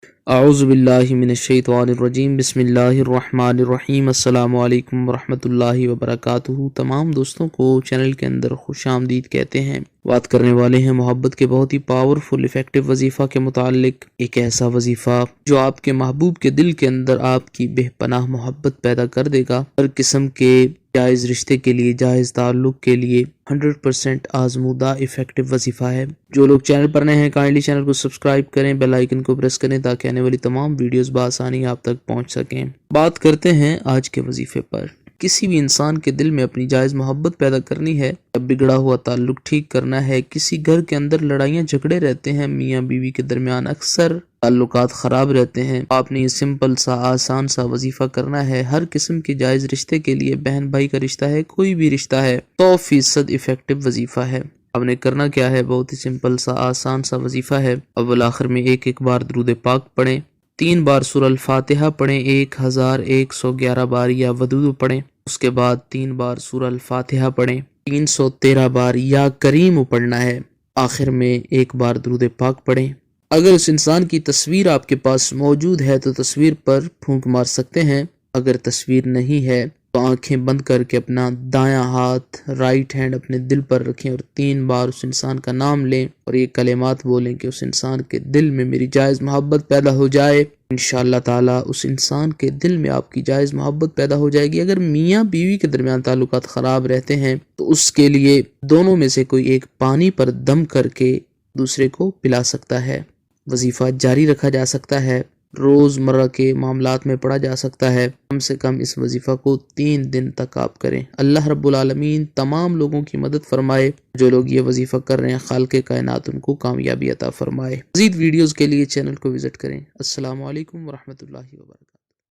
اعوذ باللہ من الشیطان الرجیم، بسم اللہ الرحمن الرحیم۔ السلام علیکم ورحمۃ اللہ وبرکاتہ۔ تمام دوستوں کو چینل کے اندر خوش آمدید کہتے ہیں۔ بات کرنے والے ہیں محبت کے بہت ہی پاورفل افیکٹو وظیفہ کے متعلق۔ ایک ایسا وظیفہ جو آپ کے محبوب کے دل کے اندر آپ کی بے پناہ محبت پیدا کر دے گا۔ ہر قسم کے جائز رشتے کے لیے، جائز تعلق کے لیے 100% آزمودہ افیکٹو وظیفہ ہے۔ جو لوگ چینل پر نئے ہیں کائنڈلی چینل کو سبسکرائب کریں، بیل آئیکن کو پریس کریں تاکہ آنے والی تمام ویڈیوز بآسانی آپ تک پہنچ سکیں۔ بات کرتے ہیں آج کے وظیفے پر۔ کسی بھی انسان کے دل میں اپنی جائز محبت پیدا کرنی ہے، بگڑا ہوا تعلق ٹھیک کرنا ہے، کسی گھر کے اندر لڑائیاں جھگڑے رہتے ہیں، میاں بیوی کے درمیان اکثر تعلقات خراب رہتے ہیں، آپ نے یہ سمپل سا آسان سا وظیفہ کرنا ہے۔ ہر قسم کے جائز رشتے کے لیے، بہن بھائی کا رشتہ ہے، کوئی بھی رشتہ ہے، 100% افیکٹو وظیفہ ہے۔ آپ نے کرنا کیا ہے؟ بہت ہی سمپل سا آسان سا وظیفہ ہے۔ اول آخر میں ایک بار درود پاک پڑھیں، 3 بار سورہ الفاتحہ پڑھیں، 1111 بار یا ودود پڑھیں، اس کے بعد 3 بار سورہ الفاتحہ پڑھیں، 313 بار یا کریم پڑھنا ہے، آخر میں 1 بار درود پاک پڑھیں۔ اگر اس انسان کی تصویر آپ کے پاس موجود ہے تو تصویر پر پھونک مار سکتے ہیں، اگر تصویر نہیں ہے تو آنکھیں بند کر کے اپنا دایاں ہاتھ رائٹ ہینڈ اپنے دل پر رکھیں اور 3 بار اس انسان کا نام لیں اور یہ کلمات بولیں کہ اس انسان کے دل میں میری جائز محبت پیدا ہو جائے۔ انشاءاللہ تعالی اس انسان کے دل میں آپ کی جائز محبت پیدا ہو جائے گی۔ اگر میاں بیوی کے درمیان تعلقات خراب رہتے ہیں تو اس کے لیے دونوں میں سے کوئی ایک پانی پر دم کر کے دوسرے کو پلا سکتا ہے۔ وظیفہ جاری رکھا جا سکتا ہے، روز مرہ کے معاملات میں پڑھا جا سکتا ہے۔ کم سے کم اس وظیفہ کو 3 دن تک آپ کریں۔ اللہ رب العالمین تمام لوگوں کی مدد فرمائے۔ جو لوگ یہ وظیفہ کر رہے ہیں، خالق کائنات ان کو کامیابی عطا فرمائے۔ مزید ویڈیوز کے لیے چینل کو وزٹ کریں۔ السلام علیکم ورحمۃ اللہ وبرکاتہ۔